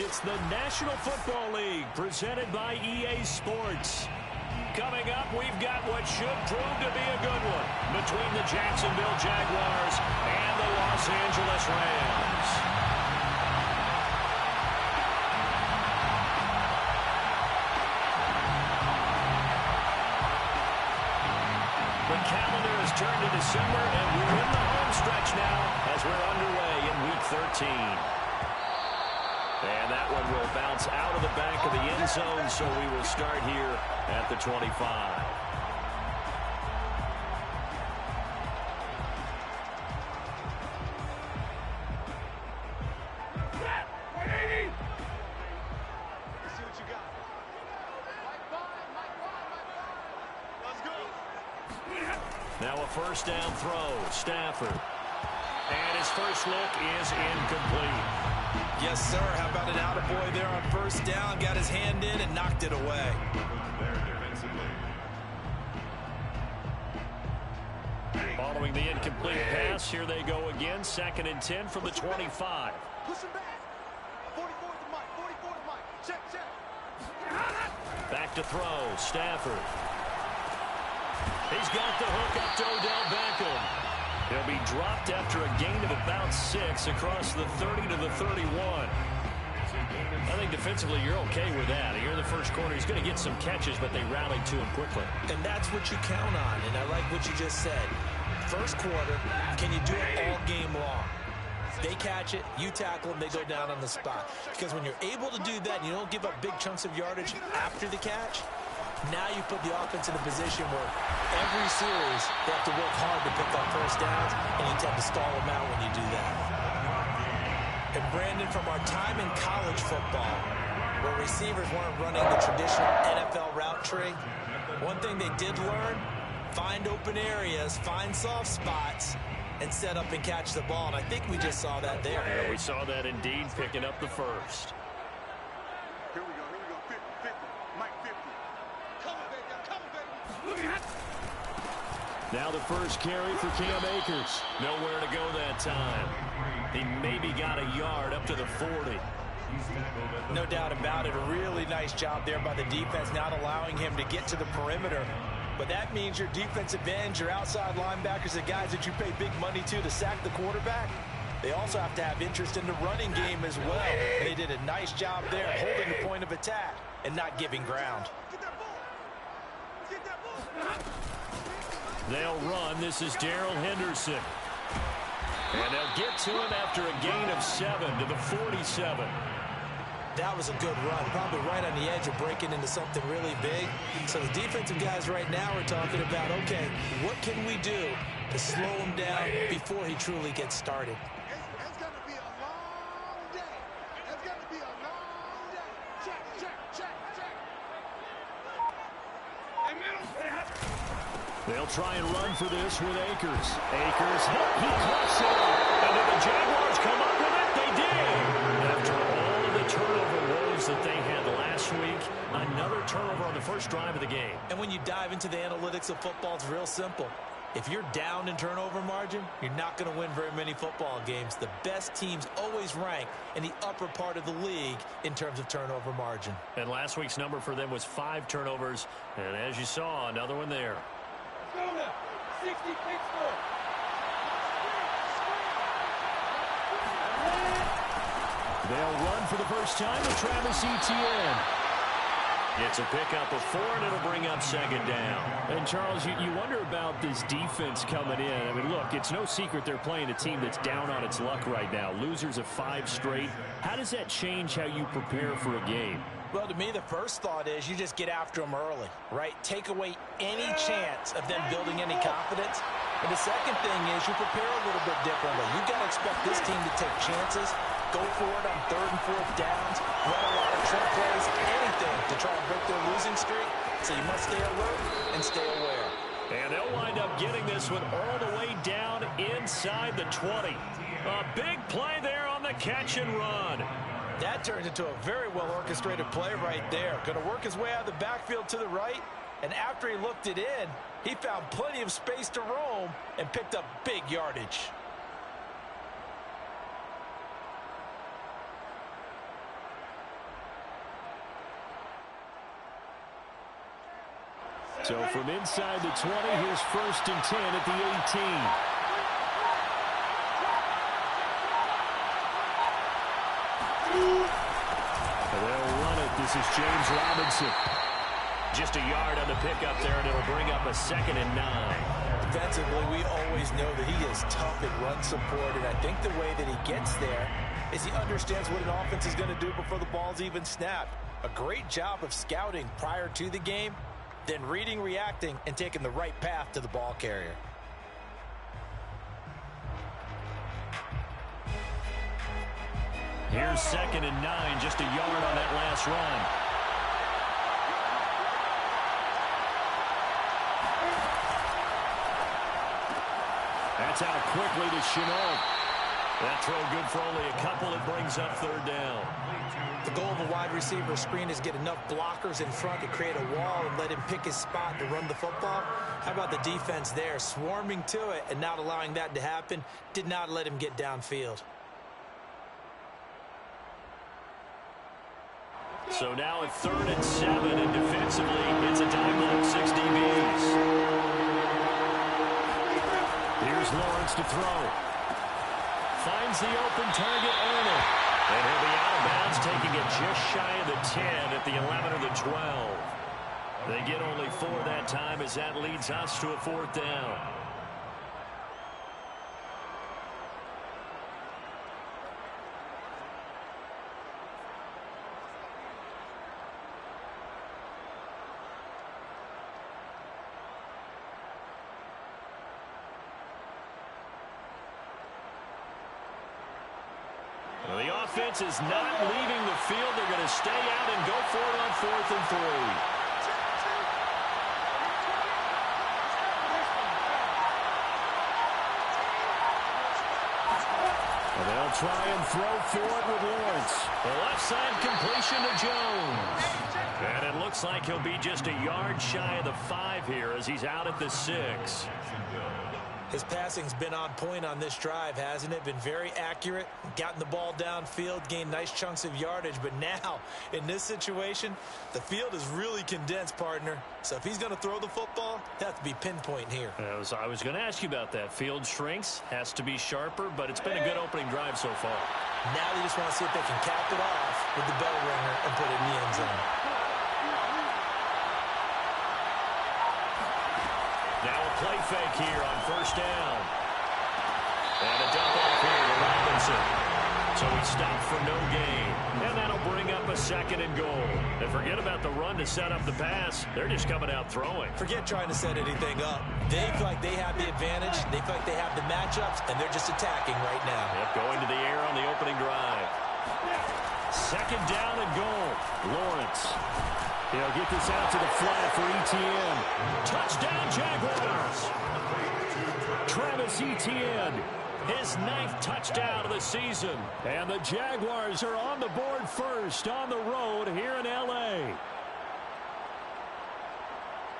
It's the National Football League presented by EA Sports. Coming up, we've got what should prove to be a good one between the Jacksonville Jaguars and the Los Angeles Rams. The calendar has turned to December, and we're in the home stretch now as we're underway in Week 13. And that one will bounce out of the back of the end zone, so we will start here at the 25. Now a first down throw, Stafford. And his first look is incomplete. Yes, sir. How about an attaboy there on first down? Got his hand in and knocked it away. Following the incomplete pass, here they go again. 2nd and 10 from the 25. Push him back. 44 to Mike. 44 to Mike. Check. Back to throw, Stafford. He's got the hook up to Odell Beckham. He'll be dropped after a gain of about 6 across the 30 to the 31. I think defensively you're okay with that. Here in the first quarter, he's going to get some catches, but they rallied to him quickly. And that's what you count on, and I like what you just said. First quarter, can you do it all game long? They catch it, you tackle them, they go down on the spot. Because when you're able to do that and you don't give up big chunks of yardage after the catch, now you put the offense in a position where every series they have to work hard to pick up first downs, and you tend to stall them out when you do that. And Brandon, from our time in college football, where receivers weren't running the traditional NFL route tree, one thing they did learn, find open areas, find soft spots, and set up and catch the ball. And I think we just saw that there. Yeah, we saw that indeed, picking up the first. Here we go. 50, 50. Mike 50. Come on, baby. Now the first carry for Cam Akers. Nowhere to go that time. He maybe got a yard up to the 40. No doubt about it. A really nice job there by the defense, not allowing him to get to the perimeter. But that means your defensive ends, your outside linebackers, the guys that you pay big money to sack the quarterback, they also have to have interest in the running game as well. And they did a nice job there, holding the point of attack and not giving ground. They'll run. This is Darrell Henderson. And they'll get to him after a gain of 7 to the 47. That was a good run, probably right on the edge of breaking into something really big. So the defensive guys right now are talking about, okay, what can we do to slow him down before he truly gets started? It's going to be a long day. It's going to be a long day. Check. They'll try and run for this with Akers. Akers, he close it. And did the Jaguars come up with it? They did. After all of the turnover woes that they had last week, another turnover on the first drive of the game. And when you dive into the analytics of football, it's real simple. If you're down in turnover margin, you're not going to win very many football games. The best teams always rank in the upper part of the league in terms of turnover margin. And last week's number for them was 5 turnovers. And as you saw, another one there. 60 Pittsburgh. They'll run for the first time with Travis Etienne. It's a pickup of 4, and it'll bring up 2nd down. And, Charles, you wonder about this defense coming in. I mean, look, it's no secret they're playing a team that's down on its luck right now. Losers of 5 straight. How does that change how you prepare for a game? Well, to me, the first thought is you just get after them early, right? Take away any chance of them building any confidence. And the second thing is you prepare a little bit differently. You've got to expect this team to take chances, go for it on 3rd and 4th downs, run a lot of trick plays, anything to try and break their losing streak. So you must stay alert and stay aware. And they'll wind up getting this one all the way down inside the 20. A big play there on the catch and run. That turns into a very well-orchestrated play right there. Going to work his way out of the backfield to the right, and after he looked it in, he found plenty of space to roam and picked up big yardage. So from inside the 20, here's 1st and 10 at the 18. They'll run it. This is James Robinson. Just a yard on the pickup there, and it'll bring up a 2nd and 9. Defensively, we always know that he is tough at run support, and I think the way that he gets there is he understands what an offense is going to do before the ball's even snapped. A great job of scouting prior to the game, then reading, reacting, and taking the right path to the ball carrier. Here's 2nd and 9, just a yard on that last run. That's out quickly to Shenault. That throw good for only a couple. It brings up 3rd down. The goal of a wide receiver screen is get enough blockers in front to create a wall and let him pick his spot to run the football. How about the defense there, swarming to it and not allowing that to happen? Did not let him get downfield. So now at 3rd and 7, and defensively, it's a time of 6 DBs. Here's Lawrence to throw. Finds the open target, Arnold. And he'll be out of bounds, taking it just shy of the 10 at the 11 or the 12. They get only 4 that time as that leads us to a 4th down. Well, the offense is not leaving the field. They're going to stay out and go for it on 4th and 3. Well, they'll try and throw for it with Lawrence. The left side completion to Jones. And it looks like he'll be just a yard shy of the 5 here as he's out at the 6. His passing's been on point on this drive, hasn't it? Been very accurate, gotten the ball downfield, gained nice chunks of yardage. But now, in this situation, the field is really condensed, partner. So if he's going to throw the football, it has to be pinpoint here. I was going to ask you about that. Field shrinks, has to be sharper, but it's been a good opening drive so far. Now they just want to see if they can cap it off with the bell ringer and put it in the end zone. Now a play fake here on 1st down. And a dump off here to Robinson. So he stopped for no gain. And that'll bring up a 2nd and goal. And forget about the run to set up the pass. They're just coming out throwing. Forget trying to set anything up. They feel like they have the advantage. They feel like they have the matchups, and they're just attacking right now. Yep, going to the air on the opening drive. 2nd down and goal. Lawrence. He'll get this out to the flat for Etienne. Touchdown, Jaguars. Travis Etienne, his 9th touchdown of the season. And the Jaguars are on the board first on the road here in L.A.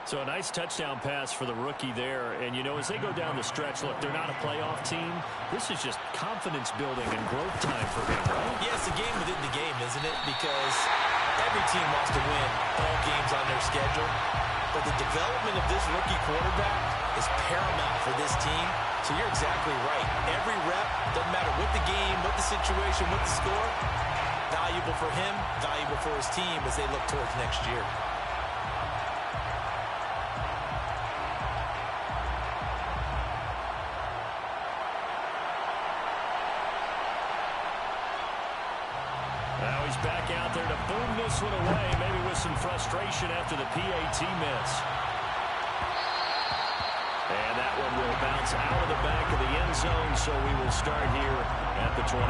So a nice touchdown pass for the rookie there. And, you know, as they go down the stretch, look, they're not a playoff team. This is just confidence building and growth time for him, right? Yeah, it's a game within the game, isn't it? Because every team wants to win all games on their schedule. But the development of this rookie quarterback is paramount for this team. So you're exactly right. Every rep, doesn't matter what the game, what the situation, what the score, valuable for him, valuable for his team as they look towards next year. Now he's back out there to boom this one away, maybe with some frustration after the PAT miss. And that one will bounce out of the back of the end zone, so we will start here at the 25.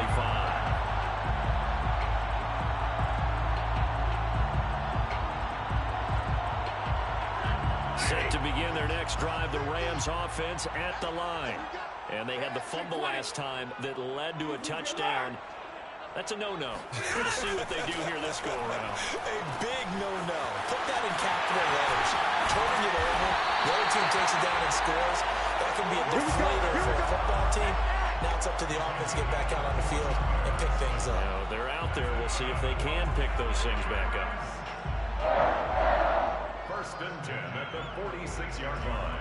Set to begin their next drive, the Rams offense at the line. And they had the fumble last time that led to a touchdown. That's a no-no. We'll see what they do here this go-around. A big no-no. Put that in capital letters. Turning it over, the other team takes it down and scores. That can be a deflator for a football team. Now it's up to the offense to get back out on the field and pick things up. You know, they're out there. We'll see if they can pick those things back up. First and 10 at the 46-yard line.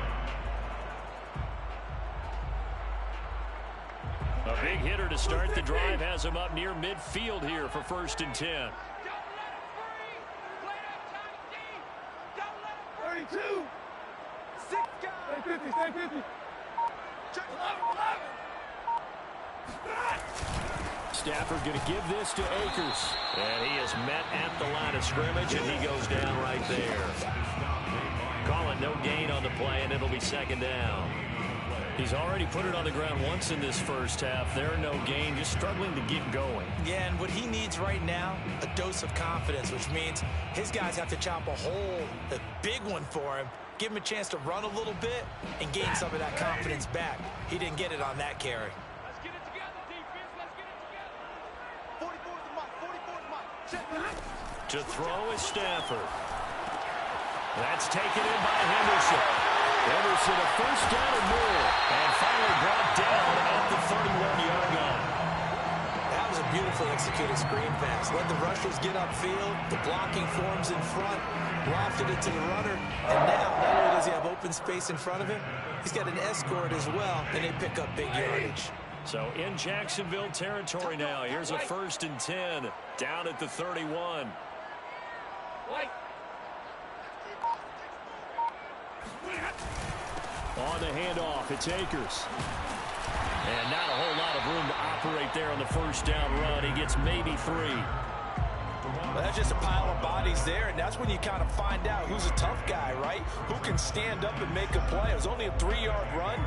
A big hitter to start the drive has him up near midfield here for first and 10. 32. 6 guys. Stay 50, stay 50. Check 11. Stafford going to give this to Akers. And he is met at the line of scrimmage, and he goes down right there. Call it no gain on the play, and it'll be second down. He's already put it on the ground once in this first half. There, no gain, just struggling to get going. Yeah, and what he needs right now, a dose of confidence, which means his guys have to chop a hole, a big one for him, give him a chance to run a little bit and gain some of that confidence back. He didn't get it on that carry. Let's get it together, defense. Let's get it together. 44's the mark. 44's the mark. Check that. To throw is Stafford. That's taken in by Henderson. Henderson a first down and more. And finally brought down at the 31-yard line. That was a beautifully executed screen pass. Let the rushers get upfield. The blocking forms in front. Lofted it to the runner. And now, not only does he have open space in front of him, he's got an escort as well, and they pick up big yardage. So in Jacksonville territory now. Here's a first and 10 down at the 31. On the handoff, it's Akers. And not a whole lot of room to operate there on the first down run. He gets maybe 3. Well, that's just a pile of bodies there, and that's when you kind of find out who's a tough guy, right? Who can stand up and make a play. It was only a 3-yard run,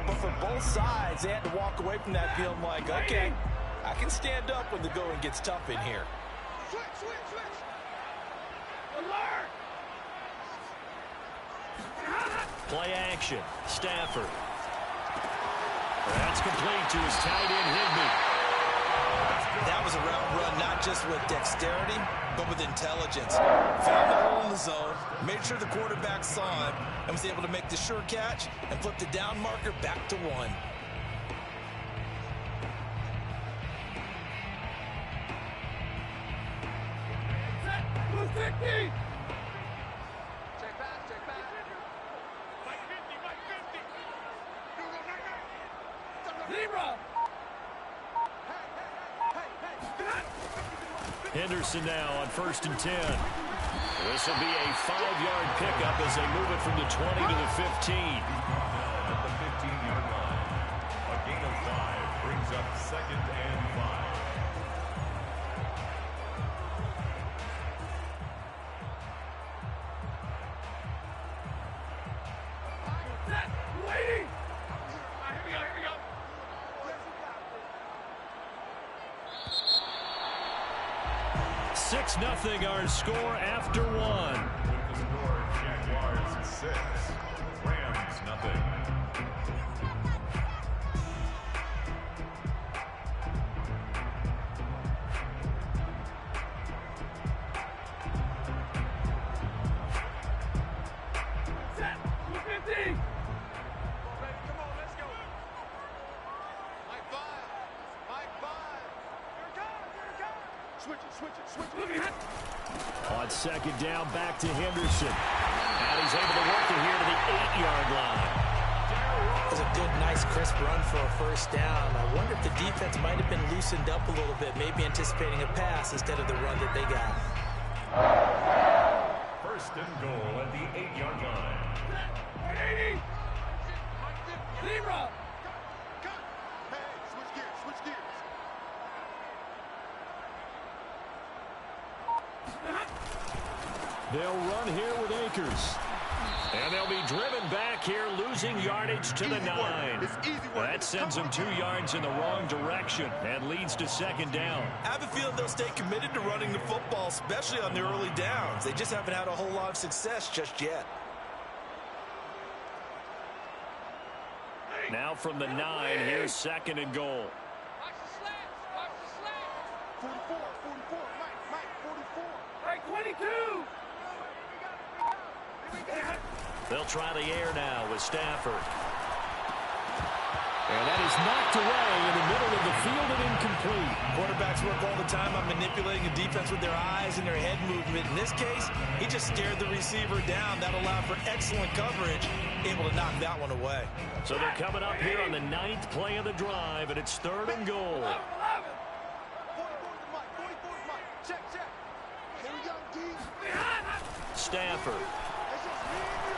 but for both sides, they had to walk away from that feeling like, okay, I can stand up when the going gets tough in here. Switch, switch, switch. Alert. Play action. Stafford. That's complete to his tight end, Higbee. That was a route run, not just with dexterity, but with intelligence. Found the hole in the zone, made sure the quarterback saw him, and was able to make the sure catch and flip the down marker back to 1. Blue 50. Check back, check back. Mike 50, Mike 50. Zebra. Henderson now on first and 10. This will be a 5-yard pickup as they move it from the 20 to the 15. At the 15-yard line. A gain of 5 brings up second and 5. Waiting. Here we go, here we go. 6-0 our score after 1. With the score, Jaguars 6, Rams nothing. Set. 250. Come on, let's go. Mike 5. Mike 5. Here it comes, here it comes. Switch it, switch it, switch it. On second down, back to Henderson. And he's able to work it here to the 8-yard line. It was a good, nice, crisp run for a first down. I wonder if the defense might have been loosened up a little bit, maybe anticipating a pass instead of the run that they got. First and goal at the 8-yard line. 80. Zebra. Hey, switch gears, switch gears. They'll run here with Akers. And they'll be driven back here, losing yardage to the 9. It's easy work. That sends them 2 yards in the wrong direction and leads to second down. I have a feeling they'll stay committed to running the football, especially on the early downs. They just haven't had a whole lot of success just yet. Now from the 9, here's second and goal. Watch the slants, watch the slants. 44, 44, Mike 44. Mike 22. They'll try the air now with Stafford. And that is knocked away in the middle of the field and incomplete. Quarterbacks work all the time on manipulating the defense with their eyes and their head movement. In this case, he just stared the receiver down. That allowed for excellent coverage, able to knock that one away. So they're coming up here on the 9th play of the drive, and it's 3rd and goal. 44's the mic. 44's mic. Check, check. Here we go, D. Stafford. It's just me and you.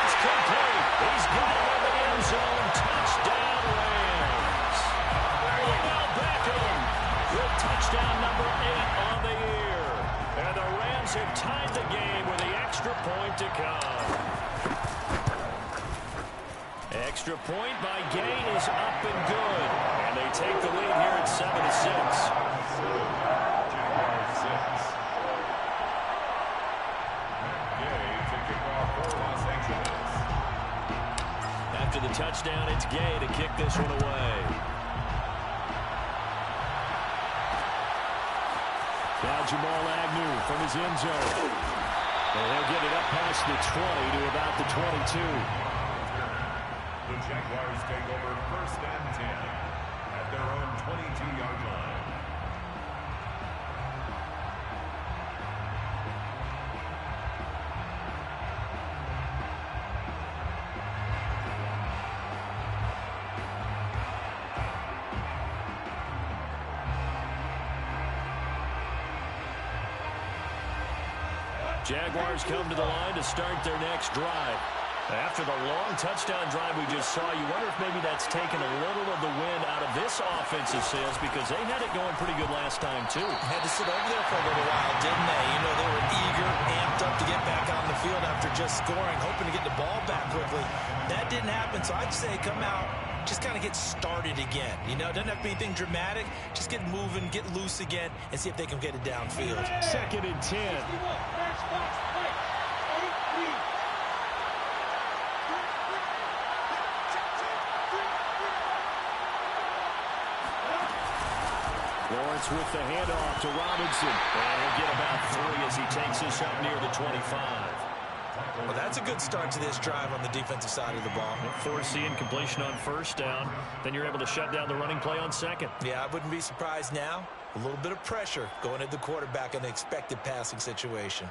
It's complete. He's got it in the end zone. Touchdown, Rams. Odell Beckham with touchdown number 8 on the year. And the Rams have tied the game with the extra point to come. Extra point by Gain is up and good. And they take the lead here at 7-6. Jaguars 6. Gay to kick off for Los Angeles. After the touchdown, it's Gay to kick this one away. Now Jamal Agnew from his end zone. And he'll get it up past the 20 to about the 22. The Jaguars take over 1st and 10 at their own 22-yard line. Jaguars come to the line to start their next drive. After the long touchdown drive we just saw, you wonder if maybe that's taken a little of the wind out of this offensive sails, because they had it going pretty good last time, too. Had to sit over there for a little while, didn't they? You know, they were eager, amped up to get back on the field after just scoring, hoping to get the ball back quickly. That didn't happen, so I'd say come out, just kind of get started again. You know, it doesn't have to be anything dramatic. Just get moving, get loose again, and see if they can get it downfield. 2nd and 10. Lawrence with the handoff to Robinson. And he'll get about 3 as he takes this up near the 25. Well, that's a good start to this drive on the defensive side of the ball. Forcing incompletion on 1st down. Then you're able to shut down the running play on 2nd. Yeah, I wouldn't be surprised now. A little bit of pressure going at the quarterback in an expected passing situation.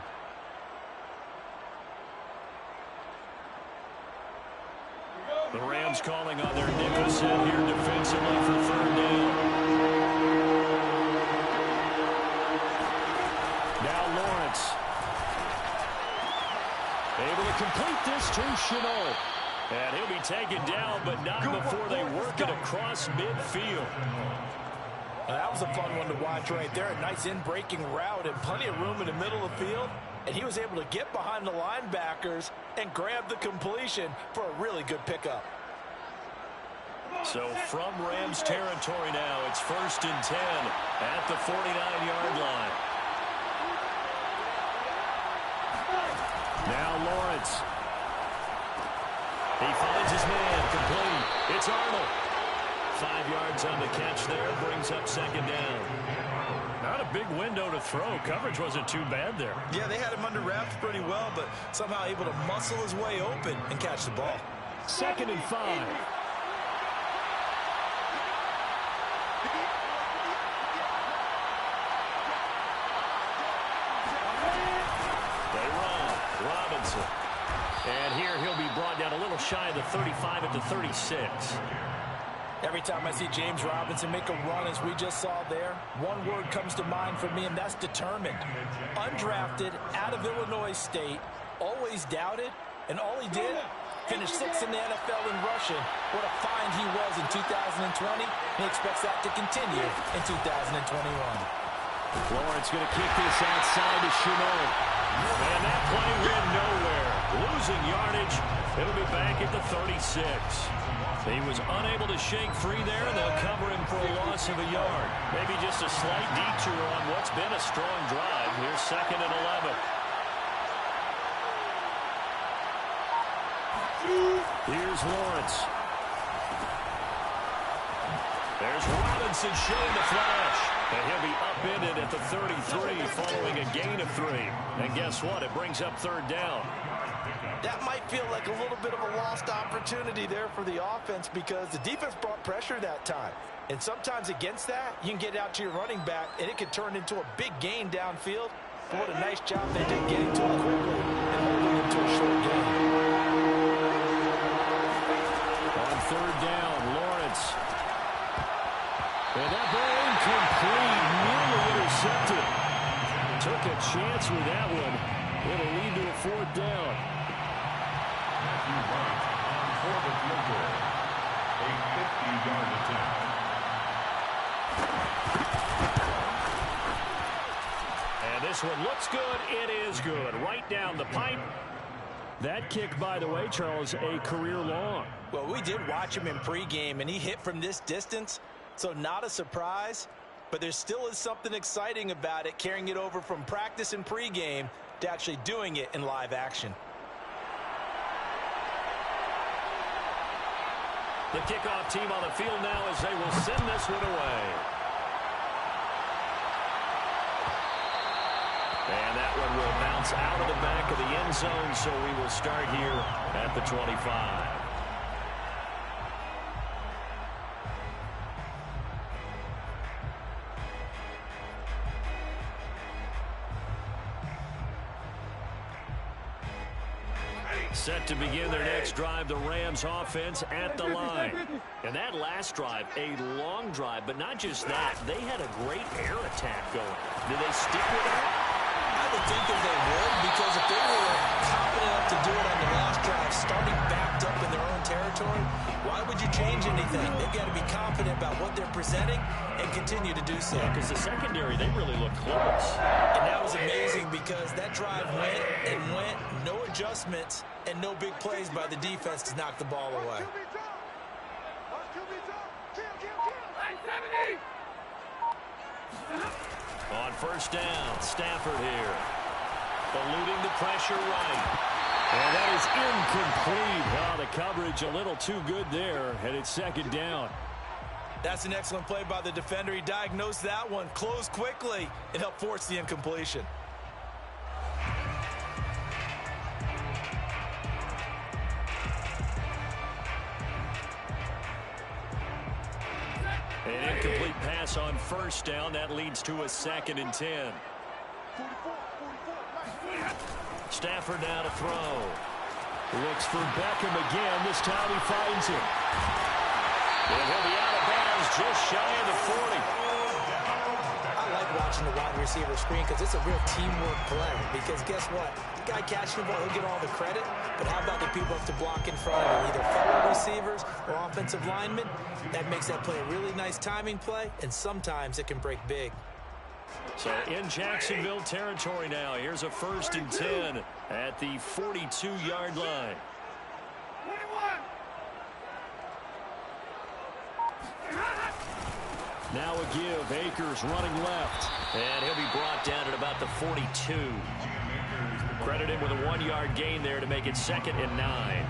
The Rams calling on their nickel set here defensively for 3rd down. Now Lawrence. Able to complete this to Shenault. And he'll be taken down, but not before they work it across midfield. That was a fun one to watch right there. A nice in-breaking route and plenty of room in the middle of the field. And he was able to get behind the linebackers and grab the completion for a really good pickup. So from Rams territory now, it's 1st and 10 at the 49-yard line. Now Lawrence. He finds his man, complete. It's Arnold. 5 yards on the catch there, brings up 2nd down. Not a big window to throw. Coverage wasn't too bad there. Yeah, they had him under wraps pretty well, but somehow able to muscle his way open and catch the ball. 2nd and 5. They run. Robinson. And here he'll be brought down a little shy of the 35 at the 36. Every time I see James Robinson make a run, as we just saw there, one word comes to mind for me, and that's determined. Undrafted, out of Illinois State, always doubted, and all he did, finished 6th in the NFL in rushing. What a find he was in 2020. He expects that to continue in 2021. Lawrence going to kick this outside to Shenault. And that play went nowhere. Losing yardage. It'll be back at the 36. He was unable to shake free there. They'll cover him for a loss of a yard. Maybe just a slight detour on what's been a strong drive. Here's 2nd and 11. Here's Lawrence. There's Robinson showing the flash. And he'll be upended at the 33 following a gain of 3. And guess what? It brings up 3rd down. That might feel like a little bit of a lost opportunity there for the offense because the defense brought pressure that time. And sometimes against that, you can get out to your running back, and it could turn into a big gain downfield. But what a nice job they did getting to it quickly and holding him to a short gain. On third down, Lawrence. And that ball incomplete, nearly intercepted. Took a chance with that one. It'll lead to a fourth down. Matthew Wright for the field goal. A 50-yard attempt. And this one looks good. It is good. Right down the pipe. That kick, by the way, Charles, a career long. Well, we did watch him in pregame, and he hit from this distance, so not a surprise. But there still is something exciting about it, carrying it over from practice and pregame to actually doing it in live action. The kickoff team on the field now as they will send this one away. And that one will bounce out of the back of the end zone, so we will start here at the 25. Set to begin their next drive, the Rams offense at the line. And that last drive, a long drive, but not just that. They had a great air attack going. Did they stick with that? I would think that they would, because if they were confident enough to do it on the last drive, starting backed up in their own territory, why would you change anything? They've got to be confident about what they're presenting and continue to do so. Yeah, because the secondary, they really look close. And that was amazing because that drive went and went, no adjustments, and no big plays by the defense to knock the ball away. On first down, Stafford here. Eluding the pressure right. And that is incomplete. Oh, the coverage a little too good there, and it's second down. That's an excellent play by the defender. He diagnosed that one, closed quickly, and helped force the incompletion. An incomplete pass on first down. That leads to a 2nd and 10. Stafford now to throw. Looks for Beckham again. This time he finds him. And he'll be out of bounds just shy of the 40. I like watching the wide receiver screen because it's a real teamwork play. Because guess what? The guy catching the ball, he'll get all the credit. But how about the people up to block in front of him? Either fellow receivers or offensive linemen. That makes that play a really nice timing play. And sometimes it can break big. So in Jacksonville territory now. Here's a 1st and 10 at the 42-yard line. Now a give. Akers running left. And he'll be brought down at about the 42. Credit him with a 1-yard gain there to make it 2nd and 9.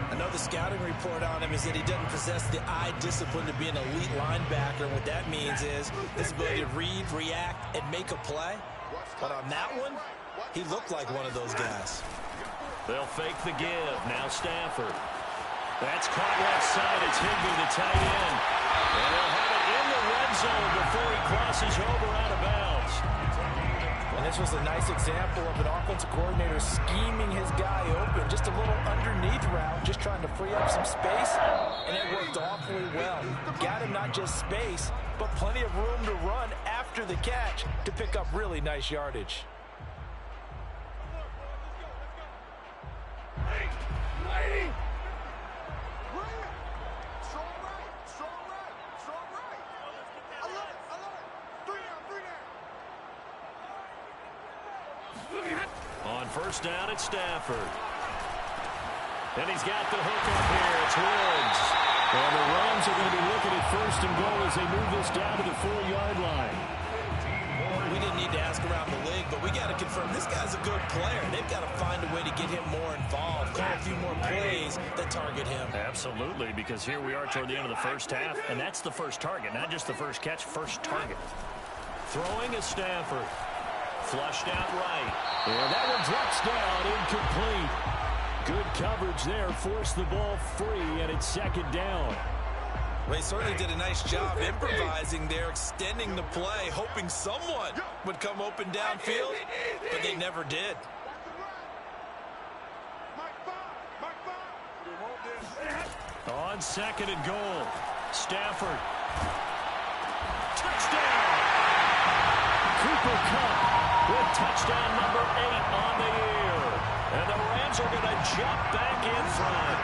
I know the scouting report on him is that he doesn't possess the eye discipline to be an elite linebacker. And what that means is his ability to read, react, and make a play. But on that one, he looked like one of those guys. They'll fake the give. Now Stafford. That's caught left side. It's Higbee, the tight end. And they'll have it in the red zone before he crosses over out of bounds. And this was a nice example of an offensive coordinator scheming his guy open. Just a little underneath route, just trying to free up some space. And it worked awfully well. Got him not just space, but plenty of room to run after the catch to pick up really nice yardage. On first down, it's Stafford. And he's got the hook up here. It's Woods. And the Rams are going to be looking at 1st and goal as they move this down to the 4-yard line. We didn't need to ask around the league, but we got to confirm this guy's a good player. They've got to find a way to get him more involved, call a few more plays that target him. Absolutely, because here we are toward the end of the first half, and that's the first target, not just the first catch, first target. Throwing is Stafford. Flushed out right. And that one drops down, incomplete. Good coverage there, forced the ball free, and it's second down. Well, he certainly did a nice job improvising there, extending the play, hoping someone would come open downfield, but they never did. On second and goal, Stafford. Touchdown! Cooper Kupp with touchdown number 8 on the year. And the Rams are going to jump back in front.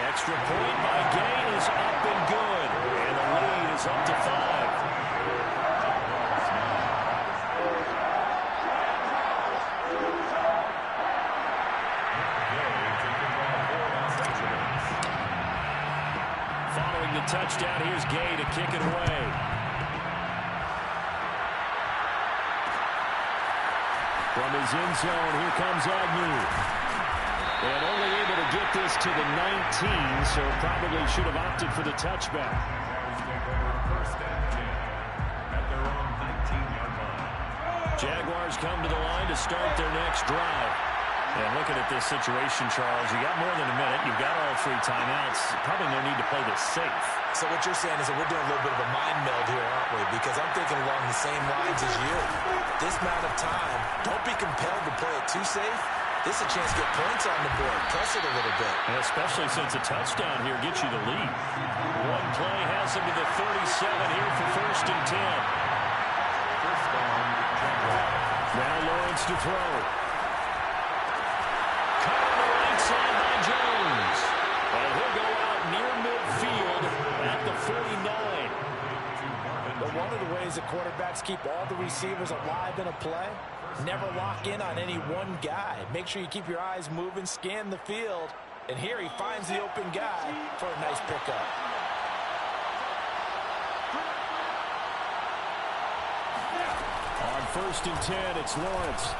Extra point by Gay is up and good. And the lead is up to 5. Following the touchdown, here's Gay to kick it away. From his end zone, here comes Agnew. And only able to get this to the 19, so probably should have opted for the touchback. Jaguars come to the line to start their next drive. And looking at this situation, Charles, you got more than a minute. You've got all 3 timeouts. Probably no need to play this safe. So what you're saying is that we're doing a little bit of a mind meld here, aren't we? Because I'm thinking along the same lines as you. This amount of time, don't be compelled to play it too safe. This is a chance to get points on the board. Press it a little bit. And especially since a touchdown here gets you the lead. One play has him to the 37 here for 1st and 10. Now Lawrence to throw. Caught on the right side by Jones. And he'll go out near midfield at the 49. But one of the ways that quarterbacks keep all the receivers alive in a play, never lock in on any one guy. Make sure you keep your eyes moving, scan the field. And here he finds the open guy for a nice pickup. On 1st and 10, it's Lawrence.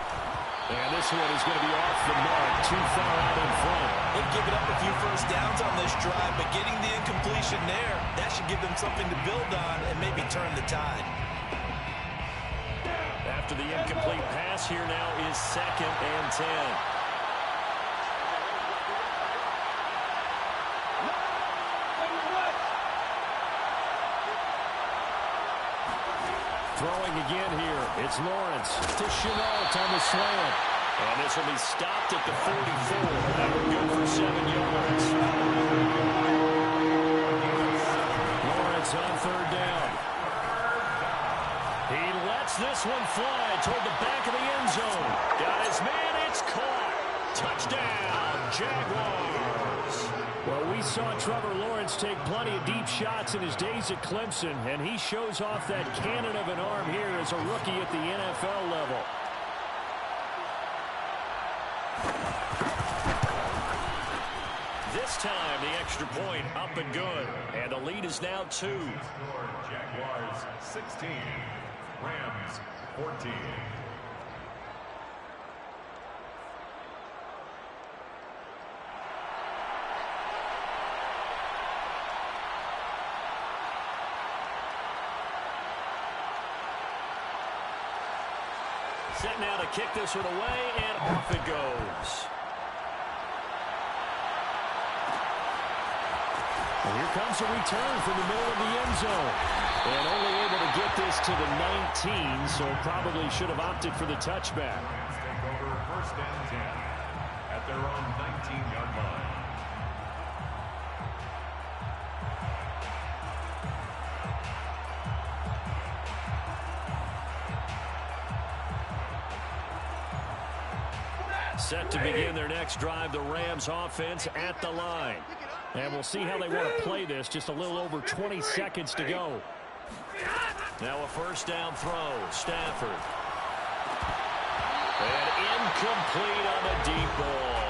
And this one is going to be off the mark, too far out in front. They've given up a few first downs on this drive, but getting the incompletion there, that should give them something to build on and maybe turn the tide. After the incomplete pass, here now is 2nd and 10. Throwing again here, it's Lawrence to Chenault on the slant. And this will be stopped at the 44. That will go for 7 yards. Lawrence on 3rd down. He lets this one fly toward the back of the end zone. Got his man, it's caught. Touchdown, Jaguars. Well, we saw Trevor Lawrence take plenty of deep shots in his days at Clemson, and he shows off that cannon of an arm here as a rookie at the NFL level. This time, the extra point up and good, and the lead is now 2. Jaguars 16, Rams 14. Set now to kick this one away, and off it goes. And here comes a return from the middle of the end zone. And only able to get this to the 19, so probably should have opted for the touchback. Rams take over 1st and 10 at their own 19-yard line. Set to begin their next drive, the Rams offense at the line. And we'll see how they want to play this. Just a little over 20 seconds to go. Now a 1st down throw. Stafford. And incomplete on the deep ball.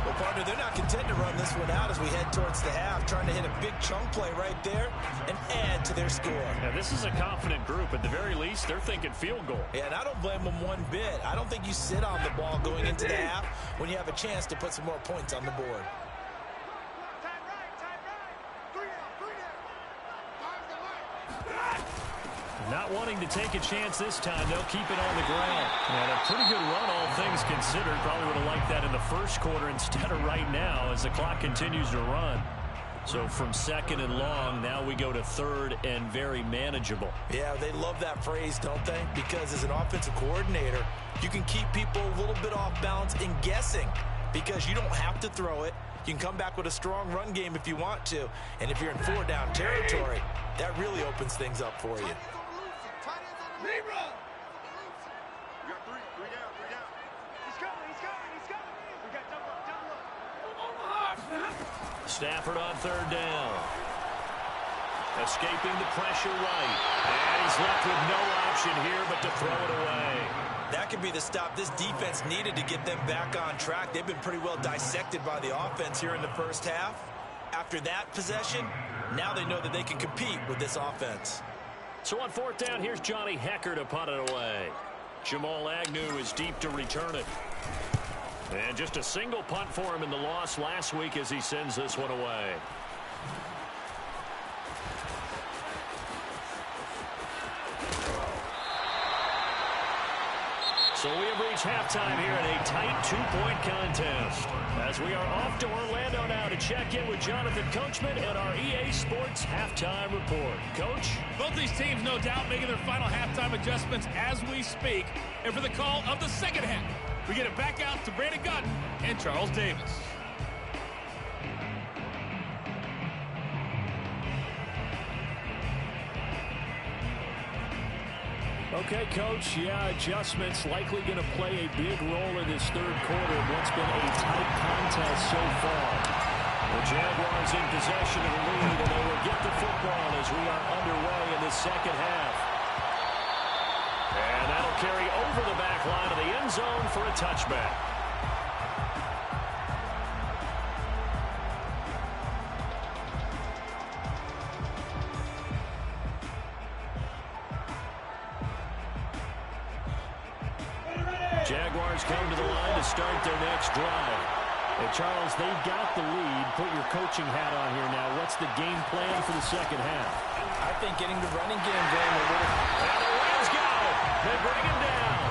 Well, partner, they're not content to run this one out as we head towards the half, trying to hit a big chunk play right there and add to their score. Now, this is a confident group. At the very least, they're thinking field goal. Yeah, and I don't blame them one bit. I don't think you sit on the ball going into the half when you have a chance to put some more points on the board. Not wanting to take a chance this time. They'll keep it on the ground. And a pretty good run, all things considered. Probably would have liked that in the first quarter instead of right now as the clock continues to run. So from second and long, now we go to third and very manageable. Yeah, they love that phrase, don't they? Because as an offensive coordinator, you can keep people a little bit off balance and guessing because you don't have to throw it. You can come back with a strong run game if you want to. And if you're in four-down territory, that really opens things up for you. Libra! We got three down. He's coming. We got double up. Stafford on third down. Escaping the pressure right. And he's left with no option here but to throw it away. That could be the stop this defense needed to get them back on track. They've been pretty well dissected by the offense here in the first half. After that possession, now they know that they can compete with this offense. So on fourth down, here's Johnny Hekker to punt it away. Jamal Agnew is deep to return it. And just a single punt for him in the loss last week as he sends this one away. So we have reached halftime here in a tight two-point contest. As we are off to Orlando now to check in with Jonathan Coachman and our EA Sports Halftime Report. Coach? Both these teams, no doubt, making their final halftime adjustments as we speak. And for the call of the second half, we get it back out to Brandon Gaudin and Charles Davis. Okay, Coach, adjustments likely going to play a big role in this third quarter in what's been a tight contest so far. The Jaguars in possession of the lead, and they will get the football as we are underway in the second half. And that'll carry over the back line of the end zone for a touchback. Jaguars come to the line to start their next drive. And Charles, they've got the lead. Put your coaching hat on here now. What's the game plan for the second half? I think getting the running game going a little. And the Rams go. They bring him down.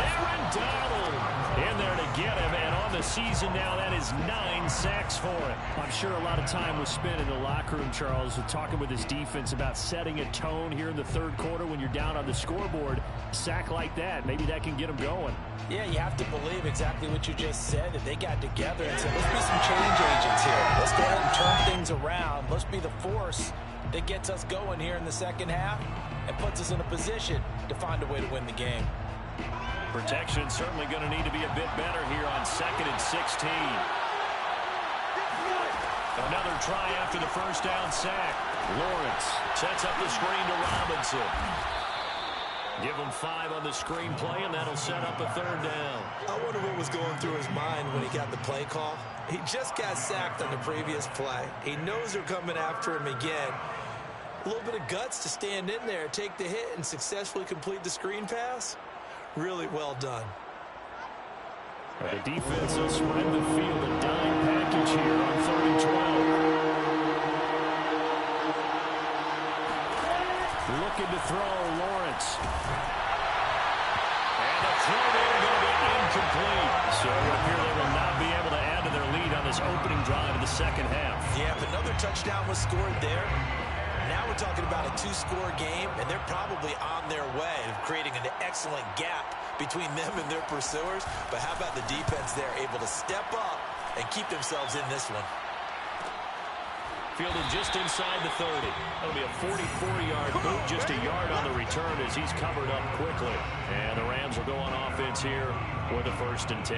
Aaron Donald in there to get him. And on the season now, that is 9 sacks for him. I'm sure a lot of time was spent in the locker room, Charles, talking with his defense about setting a tone here in the third quarter when you're down on the scoreboard. A sack like that, maybe that can get them going. Yeah, you have to believe exactly what you just said, that they got together and said, let's be some change agents here. Let's go ahead and turn things around. Let's be the force that gets us going here in the second half and puts us in a position to find a way to win the game. Protection certainly going to need to be a bit better here on 2nd and 16. Another try after the first down sack. Lawrence sets up the screen to Robinson. Give him 5 on the screen play, and that'll set up a third down. I wonder what was going through his mind when he got the play call. He just got sacked on the previous play. He knows they're coming after him again. A little bit of guts to stand in there, take the hit, and successfully complete the screen pass. Really well done. The defense will spread the field, a dime package here on 3rd and 12. Looking to throw, Lawrence. And the throw there going to be incomplete. So it would appear they will not be able to add to their lead on this opening drive of the second half. Yeah, if another touchdown was scored there, now we're talking about a 2-score game, and they're probably on their way of creating an excellent gap between them and their pursuers. But how about the defense there, able to step up and keep themselves in this one? Fielded just inside the 30. That'll be a 44-yard boot, just a yard on the return as he's covered up quickly. And the Rams will go on offense here with a 1st and 10.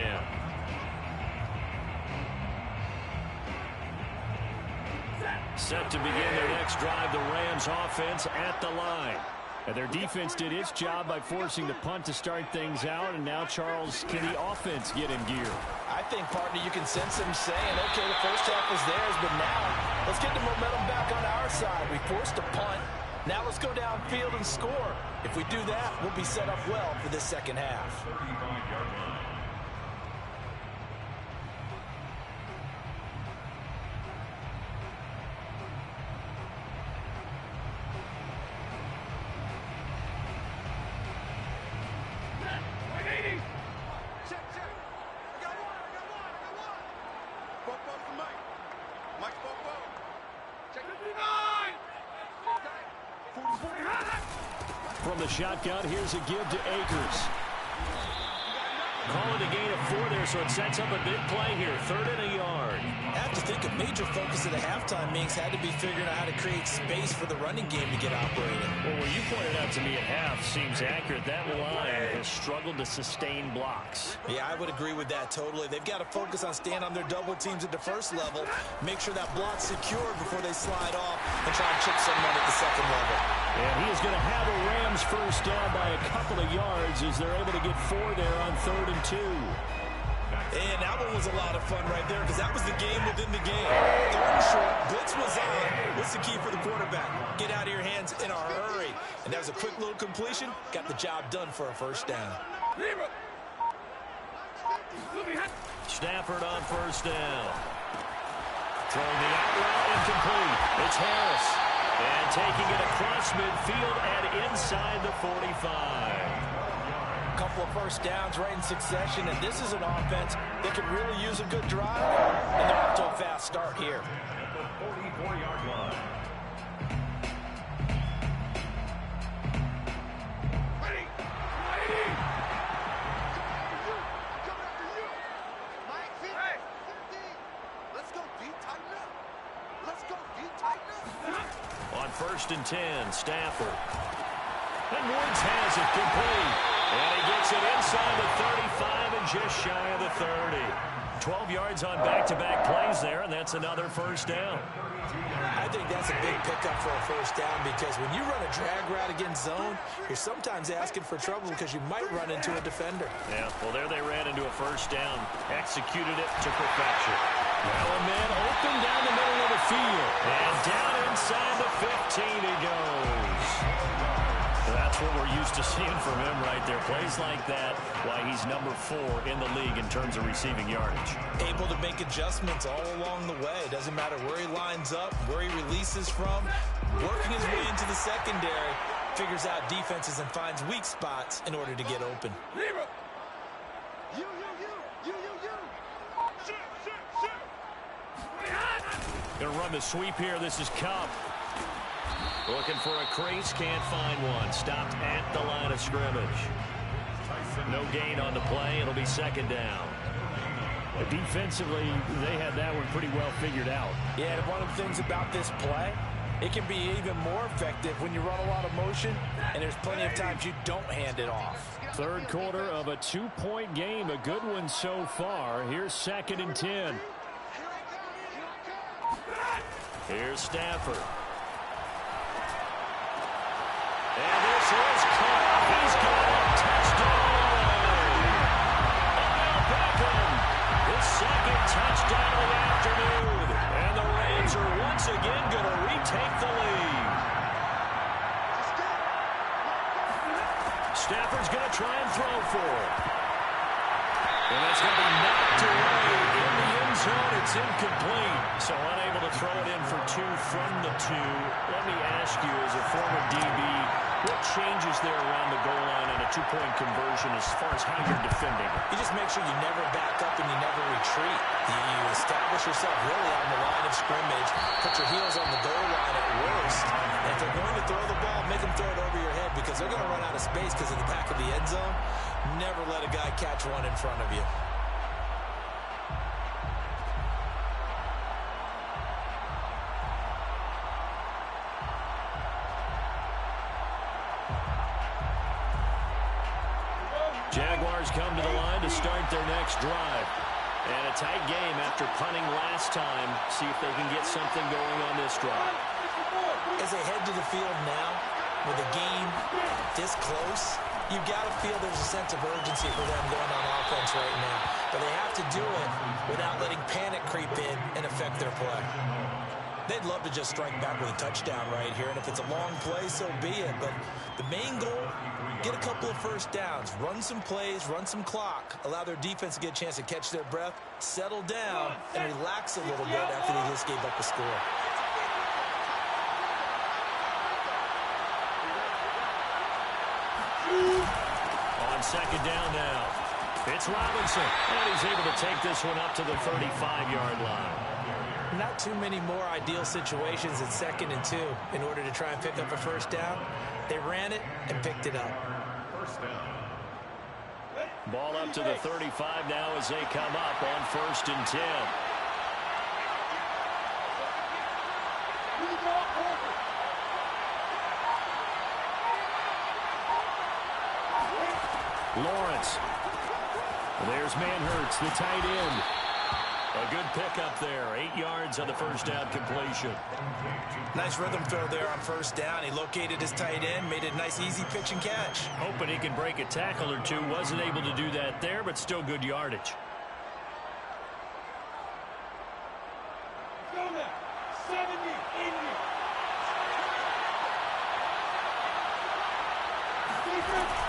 Set to begin their next drive, the Rams offense at the line. And their defense did its job by forcing the punt to start things out. And now, Charles, can the offense get in gear? I think, partner, you can sense them saying, okay, the first half was theirs, but now let's get the momentum back on our side. We forced a punt. Now let's go downfield and score. If we do that, we'll be set up well for this second half. 35-yard line. from the shotgun. Here's a give to Akers. Call it a gain of 4 there, so it sets up a big play here. 3rd and a yard. I have to think a major focus of the halftime meetings had to be figuring out how to create space for the running game to get operated. Well, what you pointed out to me at half seems accurate. That line has struggled to sustain blocks. Yeah, I would agree with that totally. They've got to focus on staying on their double teams at the first level, make sure that block's secured before they slide off and try and chip someone at the second level. And he is going to have a Rams first down by a couple of yards as they're able to get 4 there on 3rd and 2. And that one was a lot of fun right there because that was the game within the game. 3rd and short, blitz was on. What's the key for the quarterback? Get out of your hands in a hurry. And that was a quick little completion. Got the job done for a first down. Stafford on first down. Throwing the out route, incomplete. It's Harris. And taking it across midfield and inside the 45. Couple of first downs right in succession, and this is an offense that could really use a good drive, and they're off to a fast start here. At the 44-yard line. Ready! Coming after you! Mike, 15! Let's go deep, tighten up! Let's go deep, tighten up! On 1st and 10, Stafford. And Woods has it complete. And he gets it inside the 35 and just shy of the 30. 12 yards on back-to-back plays there, and that's another first down. I think that's a big pickup for a first down because when you run a drag route against zone, you're sometimes asking for trouble because you might run into a defender. Yeah, well, there they ran into a first down. Executed it to perfection. Now a man open down the middle of the field. And down inside the 15 he goes. That's what we're used to seeing from him right there. Plays like that, why he's number 4 in the league in terms of receiving yardage. Able to make adjustments all along the way. Doesn't matter where he lines up, where he releases from. Working his way into the secondary, figures out defenses and finds weak spots in order to get open. You! Gonna run the sweep here. This is Kupp. Looking for a crease, can't find one. Stopped at the line of scrimmage. No gain on the play. It'll be 2nd down. Defensively, they had that one pretty well figured out. Yeah, and one of the things about this play, it can be even more effective when you run a lot of motion, and there's plenty of times you don't hand it off. 3rd quarter of a 2-point game. A good one so far. Here's 2nd and 10. Here's Stafford. And this is Kupp. He's got a touchdown. Odell Beckham, his 2nd touchdown of the afternoon. And the Rams are once again going to retake the lead. Stafford's going to try and throw for it. And that's going to be knocked away in the end zone. It's incomplete. So unable to throw it in for 2 from the 2. Let me ask you, as a former DB, what changes there around the goal line on a 2-point conversion as far as how you're defending? You just make sure you never back up and you never retreat. You establish yourself really on the line of scrimmage, put your heels on the goal line at worst. And if they're going to throw the ball, make them throw it over your head because they're going to run out of space because of the back of the end zone. Never let a guy catch one in front of you. Jaguars come to the line to start their next drive. And a tight game after punting last time. See if they can get something going on this drive. As they head to the field now, with a game this close, you've got to feel there's a sense of urgency for them going on offense right now. But they have to do it without letting panic creep in and affect their play. They'd love to just strike back with a touchdown right here, and if it's a long play, so be it. But the main goal, get a couple of first downs, run some plays, run some clock, allow their defense to get a chance to catch their breath, settle down, and relax a little bit after they just gave up a score. On 2nd down now, it's Robinson, and he's able to take this one up to the 35-yard line. Not too many more ideal situations at 2nd and 2 in order to try and pick up a first down. They ran it and picked it up. First down. Ball up to the 35 now as they come up on 1st and 10. Lawrence. There's Manhertz, the tight end. A good pickup there. 8 yards on the first down completion. Nice rhythm throw there on first down. He located his tight end, made a nice easy pitch and catch. Hoping he can break a tackle or two. Wasn't able to do that there, but still good yardage.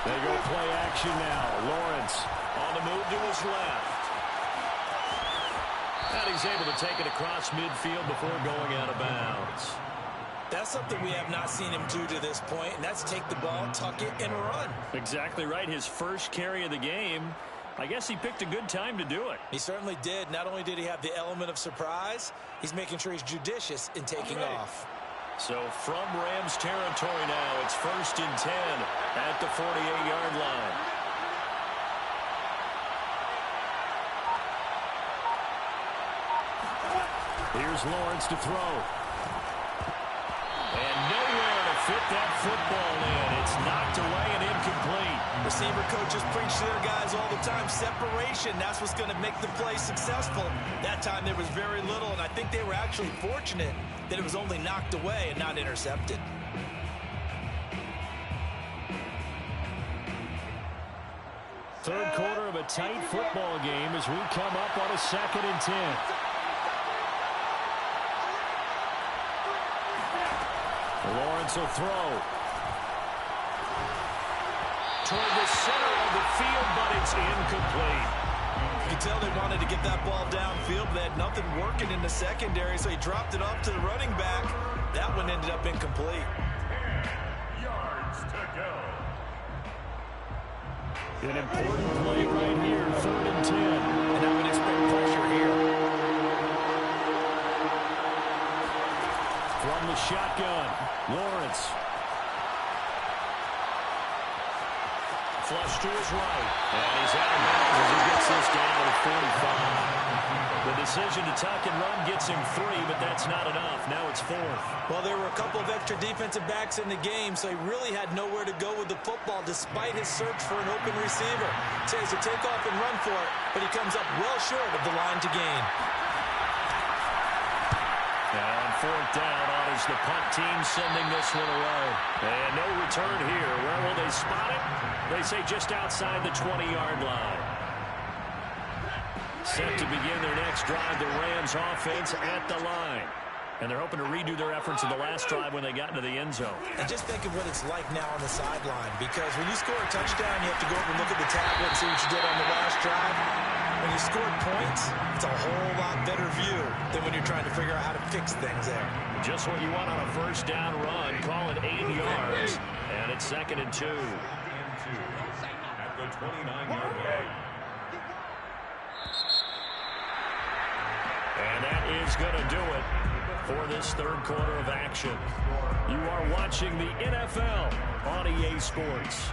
They go play action now. Lawrence on the move to his left. And he's able to take it across midfield before going out of bounds. That's something we have not seen him do to this point, and that's take the ball, tuck it, and run. Exactly right. His first carry of the game. I guess he picked a good time to do it. He certainly did. Not only did he have the element of surprise, he's making sure he's judicious in taking off. So from Rams territory now, it's 1st and 10 at the 48-yard line. Here's Lawrence to throw. And nowhere to fit that football in. It's knocked away and incomplete. Receiver coaches preach to their guys all the time. Separation, that's what's going to make the play successful. That time there was very little, and I think they were actually fortunate that it was only knocked away and not intercepted. Third quarter of a tight football game as we come up on a 2nd and 10. Lawrence will throw. Toward the center of the field, but it's incomplete. You can tell they wanted to get that ball downfield, but they had nothing working in the secondary, so he dropped it off to the running back. That one ended up incomplete. 10 yards to go. An important play right here, 3rd and 10. And I would expect pressure here. From the shotgun, Lawrence. Flush to his right. And he's out of bounds as he gets this down to the 45. The decision to tuck and run gets him 3, but that's not enough. Now it's 4th. Well, there were a couple of extra defensive backs in the game, so he really had nowhere to go with the football despite his search for an open receiver. So he has to take off and run for it, but he comes up well short of the line to gain. And on 4th down, honors the punt team sending this one away. And no return here. Where will they spot it? They say just outside the 20-yard line. Set to begin their next drive, the Rams offense at the line. And they're hoping to redo their efforts in the last drive when they got into the end zone. And just think of what it's like now on the sideline, because when you score a touchdown, you have to go over and look at the tablet and see what you did on the last drive. When you scored points, it's a whole lot better view than when you're trying to figure out how to fix things there. Just what you want on a first down run. Call it 8 yards. And it's 2nd and 2. At the 29-yard line. And that is going to do it for this third quarter of action. You are watching the NFL on EA Sports.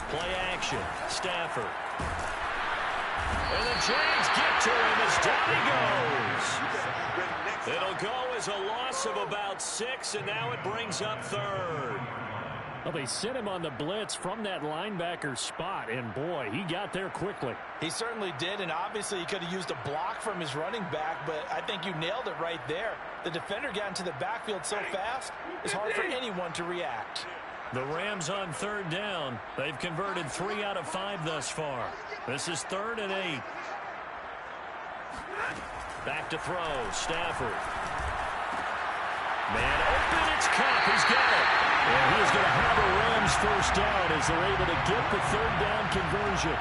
Play action. Stafford. And the Giants get to him as down he goes. It'll go as a loss of about 6, and now it brings up 3rd. Well, they sent him on the blitz from that linebacker spot, and boy, he got there quickly. He certainly did, and obviously he could have used a block from his running back, but I think you nailed it right there. The defender got into the backfield so fast, it's hard for anyone to react. The Rams on 3rd down. They've converted 3 out of 5 thus far. This is 3rd and 8. Back to throw. Stafford. Man open. It's Cup. He's got it. And he's going to have a Rams first down as they're able to get the 3rd down conversion.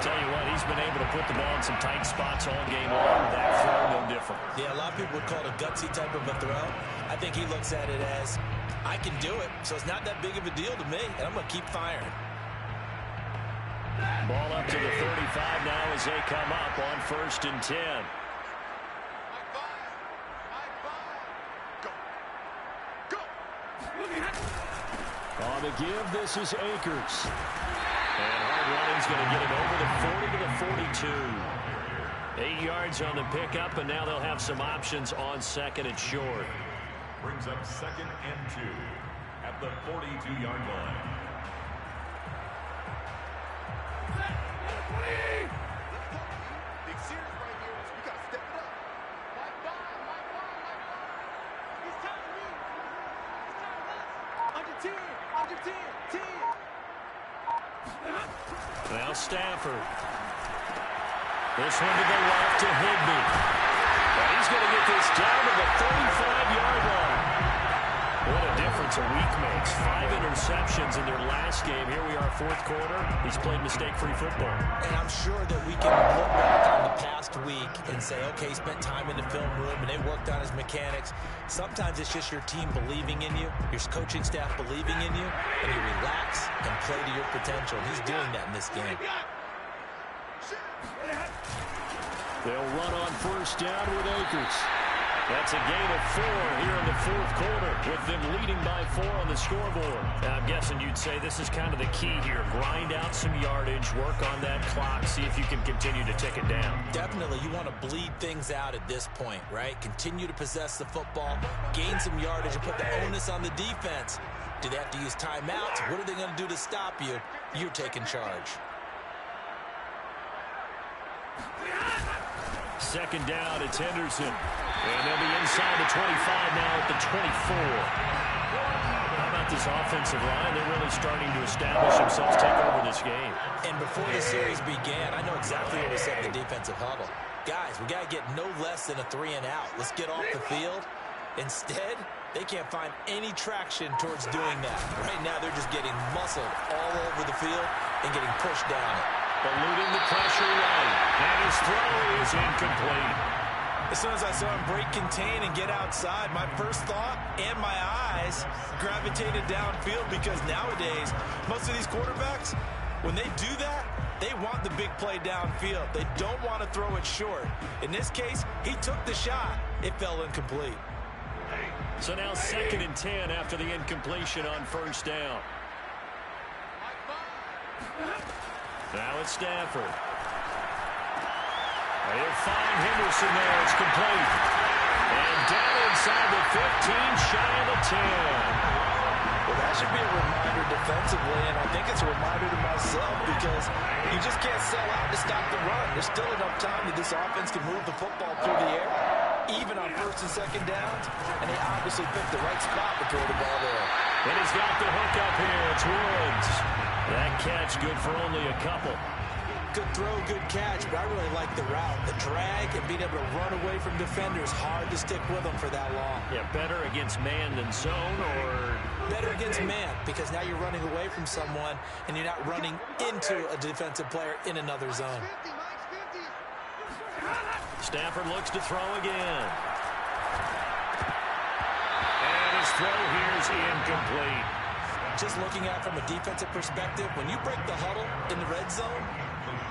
Tell you what, he's been able to put the ball in some tight spots all game long. That throw, no different. Yeah, a lot of people would call it a gutsy type of a throw. I think he looks at it as, I can do it, so it's not that big of a deal to me, and I'm going to keep firing. Ball up to the 35 now as they come up on 1st and 10. On the give, this is Akers. And hard running's going to get him over the 40 to the 42. 8 yards on the pickup, and now they'll have some options on 2nd and short. Brings up 2nd and 2 at the 42-yard line. Big series right here. You got to step it up. Mike Bond. It's time to move. It's time to run. Under 10. Under 10. 10. Now Stafford. This one to the left to Higbee. And he's going to get this down to the 35-yard line. What a difference a week makes. 5 interceptions in their last game. Here we are, 4th quarter. He's played mistake-free football. And I'm sure that we can look back on the past week and say, okay, he spent time in the film room and they worked on his mechanics. Sometimes it's just your team believing in you, your coaching staff believing in you, and you relax and play to your potential. He's doing that in this game. They'll run on 1st down with Akers. That's a gain of 4 here in the 4th quarter, with them leading by 4 on the scoreboard. Now, I'm guessing you'd say this is kind of the key here. Grind out some yardage, work on that clock, see if you can continue to tick it down. Definitely, you want to bleed things out at this point, right? Continue to possess the football, gain some yardage, and put the onus on the defense. Do they have to use timeouts? What are they going to do to stop you? You're taking charge. 2nd down, it's Henderson. And they'll be inside the 25 now at the 24. How about this offensive line? They're really starting to establish themselves, take over this game. And before the series began, I know exactly what we said in the defensive huddle. Guys, we got to get no less than a 3 and out. Let's get off the field. Instead, they can't find any traction towards doing that. Right now, they're just getting muscled all over the field and getting pushed down it. Eluding the pressure right. And his throw is incomplete. As soon as I saw him break contain and get outside, my first thought and my eyes gravitated downfield, because nowadays, most of these quarterbacks, when they do that, they want the big play downfield. They don't want to throw it short. In this case, he took the shot. It fell incomplete. So now 2nd and 10 after the incompletion on 1st down. Now it's Stafford. He'll find Henderson there. It's complete. And down inside the 15, shy of the 10. Well, that should be a reminder defensively, and I think it's a reminder to myself, because you just can't sell out to stop the run. There's still enough time that this offense can move the football through the air, even on 1st and 2nd downs, and they obviously picked the right spot to throw the ball there. And he's got the hook up here. It's Woods. That catch good for only a couple. Good throw, good catch, but I really like the route. The drag and being able to run away from defenders, hard to stick with them for that long. Yeah, better against man than zone, or? Better against man, because now you're running away from someone and you're not running into a defensive player in another zone. Stafford looks to throw again. And his throw here is incomplete. Just looking at it from a defensive perspective, when you break the huddle in the red zone,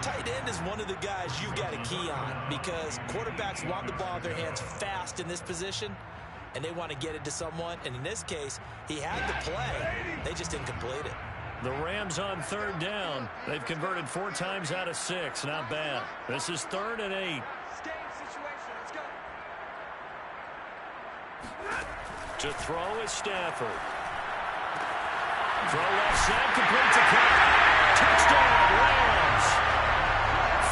tight end is one of the guys you've got a key on, because quarterbacks want the ball in their hands fast in this position, and they want to get it to someone. And in this case, he had the play. They just didn't complete it. The Rams on 3rd down. They've converted 4 times out of 6. Not bad. This is 3rd and 8. To throw is Stafford. Throw left side, complete to Cobb. Touchdown, Rams.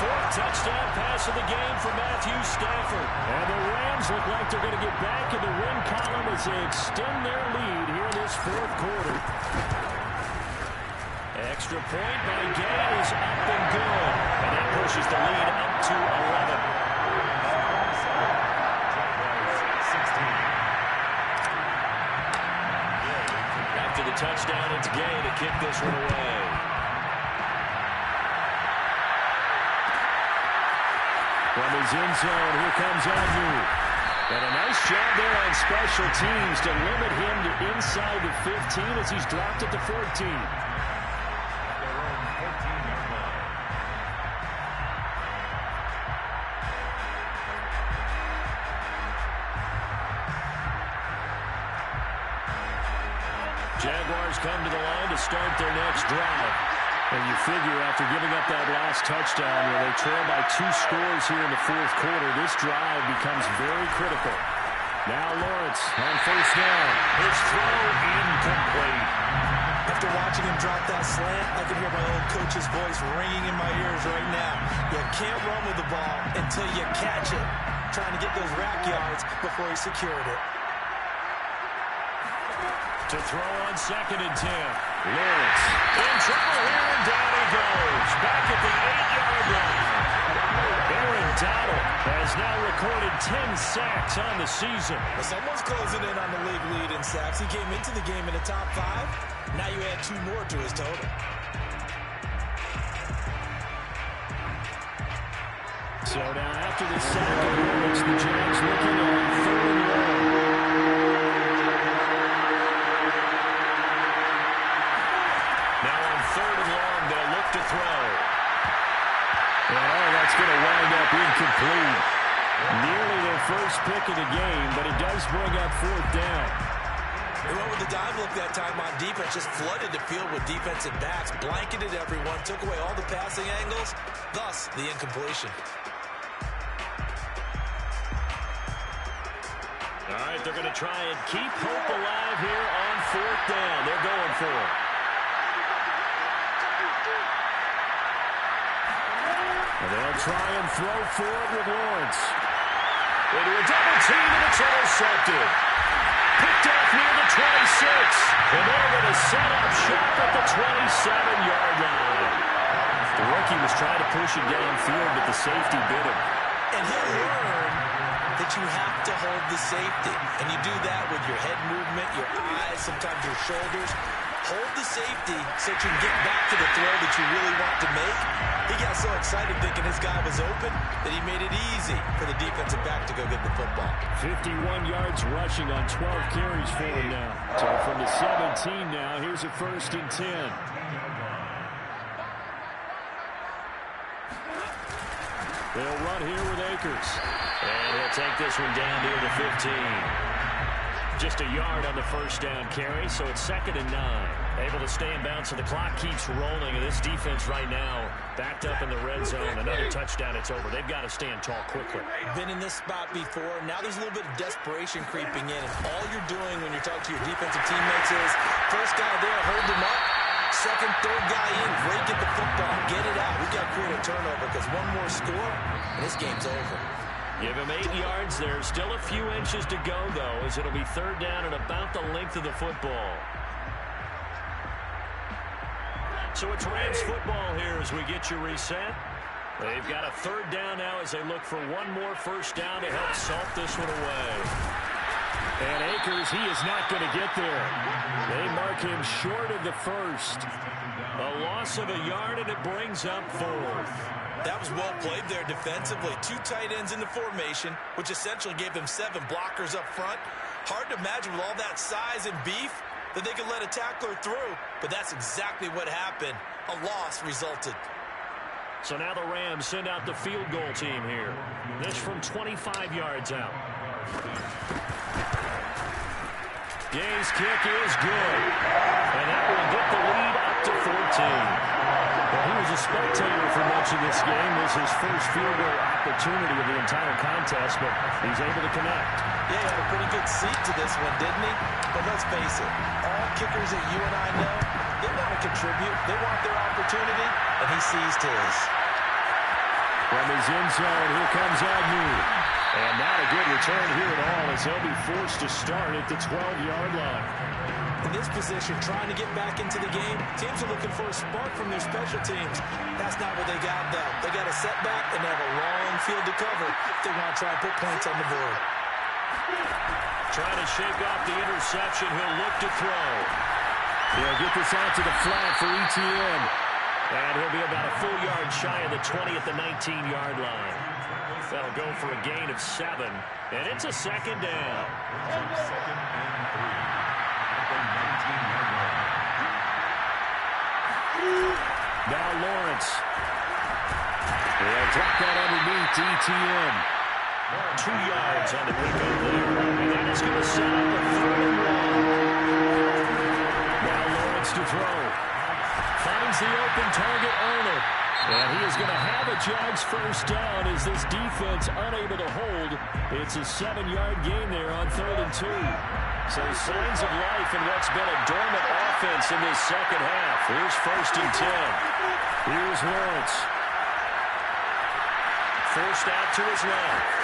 4th touchdown pass of the game for Matthew Stafford. And the Rams look like they're going to get back in the win column as they extend their lead here this 4th quarter. Extra point by Gay is up and good. And that pushes the lead up to 11. After the touchdown, it's Gay to kick this one away. his end zone, here comes Agnew. And a nice job there on special teams to limit him to inside the 15 as he's dropped at the 14. Jaguars come to the line to start their next drive. And you figure after giving up that last touchdown, where they trail by 2 scores here in the fourth quarter, this drive becomes very critical. Now Lawrence on first down. His throw incomplete. After watching him drop that slant, I can hear my old coach's voice ringing in my ears right now. You can't run with the ball until you catch it. Trying to get those rack yards before he secured it. To throw on 2nd and 10. Lawrence in trouble here, and down he goes. Back at the 8-yard line. Aaron Donald has now recorded 10 sacks on the season. Well, someone's closing in on the league lead in sacks. He came into the game in the top 5. Now you add 2 more to his total. So now after the sack of Lawrence, the Jags looking on 3rd and long. To throw. And that's going to wind up incomplete. Nearly their first pick of the game, but it does bring up 4th down. They went with the dive look that time on defense, just flooded the field with defensive backs, blanketed everyone, took away all the passing angles, thus the incompletion. All right, they're going to try and keep hope alive here on 4th down. They're going for it. And they'll try and throw for it with Lawrence. Into a double team, and it's intercepted. Picked off near the 26. And they're going to set up shop at the 27-yard line. The rookie was trying to push it downfield, but the safety bit him. And he'll learn that you have to hold the safety. And you do that with your head movement, your eyes, sometimes your shoulders. Hold the safety so that you can get back to the throw that you really want to make. He got so excited thinking his guy was open that he made it easy for the defensive back to go get the football. 51 yards rushing on 12 carries for him now. So from the 17 now, here's a 1st and 10. They'll run here with Akers. And he'll take this one down near the 15. Just a yard on the first down carry, so it's 2nd and 9. Able to stay in bounds, so the clock keeps rolling, and this defense right now backed up in the red zone. Another touchdown, it's over. They've got to stand tall quickly. Been in this spot before. Now there's a little bit of desperation creeping in, and all you're doing when you're talking to your defensive teammates is first guy there, hold him up. Second, third guy in, break at the football, get it out. We got to create a turnover because one more score, and this game's over. Give him 8 yards there. Still a few inches to go, though, as it'll be 3rd down and about the length of the football. So it's Rams football here as we get you reset. They've got a 3rd down now as they look for one more first down to help salt this one away. And Akers, he is not going to get there. They mark him short of the first. A loss of a yard, and it brings up 4th. That was well played there defensively. 2 tight ends in the formation, which essentially gave them 7 blockers up front. Hard to imagine with all that size and beef that they could let a tackler through, but that's exactly what happened. A loss resulted. So now the Rams send out the field goal team here. This from 25 yards out. Gay's kick is good. And that will get the lead up to 14. Well, he was a spectator for much of this game. This is his first field goal opportunity of the entire contest, but he's able to connect. Yeah, he had a pretty good seat to this one, didn't he? But let's face it, all kickers that you and I know, they want to contribute. They want their opportunity, and he seized his. From his end zone, here comes Agnew. And not a good return here at all as they'll be forced to start at the 12-yard line. In this position, trying to get back into the game, teams are looking for a spark from their special teams. That's not what they got, though. They got a setback, and they have a long field to cover if they want to try and put points on the board. Trying to shake off the interception. He'll look to throw. He'll get this out to the flat for ETN. And he'll be about a full yard shy of the 20 at the 19-yard line. That'll go for a gain of 7. And it's a second down. Second and 3 at the 19-yard line. Now Lawrence. They'll drop that underneath ETN. 2 yards on the pickup there. And that is going to set up a 3rd and 1. Now Lawrence to throw. Finds the open target, Arnold. And he is going to have a Jags first down as this defense unable to hold. It's a 7-yard gain there on 3rd and 2. So signs of life in what's been a dormant offense in this second half. Here's 1st and 10. Here's Lawrence. Forced out to his left.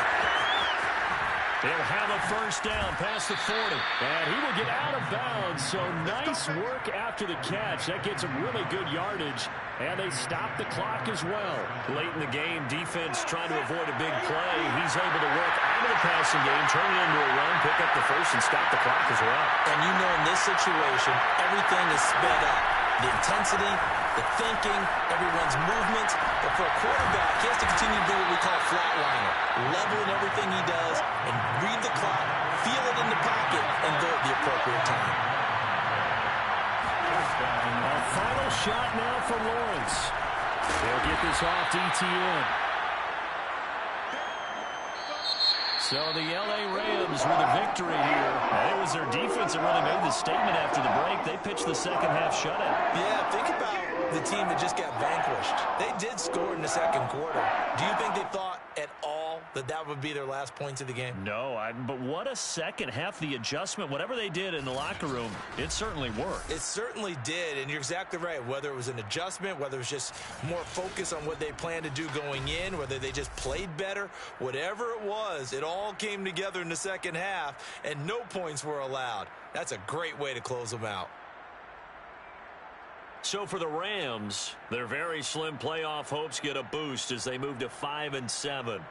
He'll have a first down past the 40. And he will get out of bounds. So nice work after the catch. That gets him really good yardage. And they stop the clock as well. Late in the game, defense trying to avoid a big play. He's able to work out of the passing game, turn it into a run, pick up the first, and stop the clock as well. And you know in this situation, everything is sped up. The intensity, the thinking, everyone's movements. But for a quarterback, he has to continue to do what we call flatliner. Level in everything he does and read the clock, feel it in the pocket, and go at the appropriate time. A final shot now for Lawrence. They'll get this off to ETN. So the L.A. Rams with a victory here. And it was their defense that really made the statement after the break. They pitched the second half shutout. Yeah, think about the team that just got vanquished. They did score in the second quarter. Do you think they thought at all that that would be their last points of the game? No, but what a second half. The adjustment, whatever they did in the locker room, it certainly worked. It certainly did, and you're exactly right. Whether it was an adjustment, whether it was just more focus on what they planned to do going in, whether they just played better, whatever it was, it all came together in the second half, and no points were allowed. That's a great way to close them out. So for the Rams, their very slim playoff hopes get a boost as they move to 5-7.